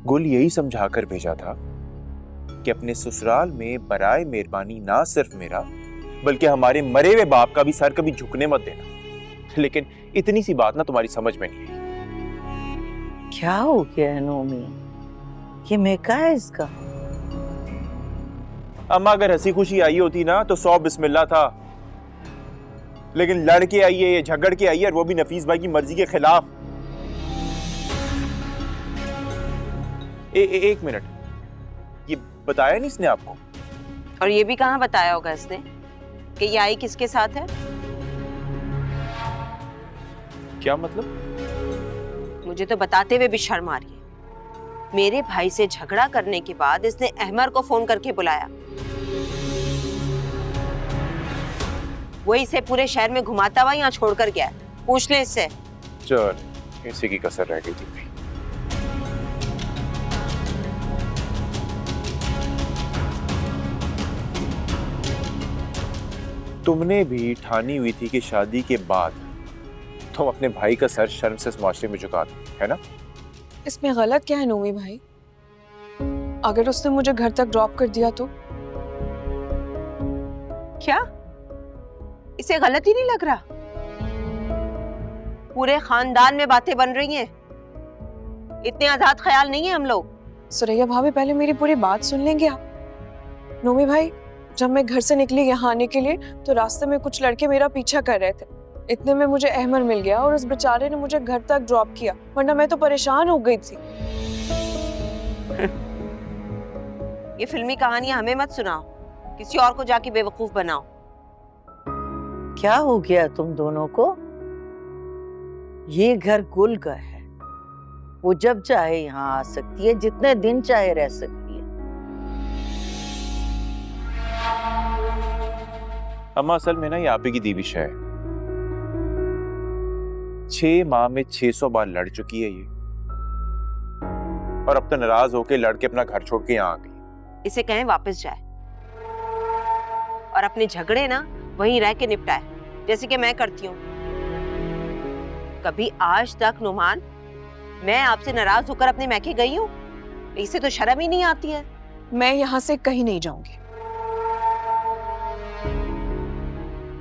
गुल यही समझा कर भेजा था कि अपने ससुराल में बराए मेहरबानी ना सिर्फ मेरा बल्कि हमारे मरे हुए बाप का भी सर कभी झुकने मत देना। लेकिन इतनी सी बात ना तुम्हारी समझ में नहीं आई। क्या हो गया है नोमी? ये मेका है इसका? अम्मा अगर हंसी खुशी आई होती ना तो 100 बिस्मिल्लाह था, लेकिन लड़के आई है, झगड़ के आई है, और वो भी नफीस भाई की मर्जी के खिलाफ। एक मिनट, ये बताया नहीं इसने आपको? और ये भी कहाँ बताया होगा इसने कि ये आई किसके साथ है? क्या मतलब? मुझे तो बताते हुए भी शर्म आ रही है। मेरे भाई से झगड़ा करने के बाद इसने अहमर को फोन करके बुलाया। वो इसे पूरे शहर में घुमाता हुआ यहाँ छोड़कर गया है। पूछ ले इससे। चल, इसी की कसर रह गई थी भाई। तुमने भी ठानी हुई थी कि शादी के बाद तुम अपने भाई का सर शर्म से इस माशरे में झुका दो, है ना? इसमें गलत क्या है नोमी भाई? अगर उसने मुझे घर तक ड्रॉप कर दिया तो? क्या इसे गलत ही नहीं लग रहा? पूरे खानदान में बातें बन रही हैं। इतने आजाद ख्याल नहीं है हम लोग। सुरैया भाभी, पहले मेरी पूरी बात सुन लेंगे आप? नोमी भाई, जब मैं घर से निकली यहाँ आने के लिए तो रास्ते में कुछ लड़के मेरा पीछा कर रहे थे। इतने में मुझे अहमर मिल गया और उस बेचारे ने मुझे घर तक ड्रॉप किया, वरना मैं तो परेशान हो गई थी। ये फिल्मी कहानियां हमें मत सुनाओ, किसी और को जाके बेवकूफ बनाओ। क्या हो गया तुम दोनों को? ये घर गुल का है, वो जब चाहे यहाँ आ सकती है, जितने दिन चाहे रह सकती है। अम्मा असल में ना ये आप ही की दीविश है। 6 माह में 600 बार लड़ चुकी है ये, और अब तो नाराज होके लड़के अपना घर छोड़ के यहाँ आ गई। इसे कहें वापस जाए और अपने झगड़े ना वहीं रह के निपटाए, जैसे कि मैं करती हूँ। कभी आज तक नुमान मैं आपसे नाराज होकर अपने मैके गई हूँ? इसे तो शर्म ही नहीं आती है। मैं यहाँ से कहीं नहीं जाऊंगी।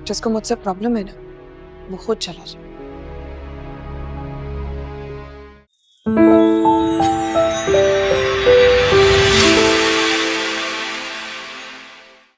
जिसको मुझसे प्रॉब्लम है ना, वो खुद चला जाए।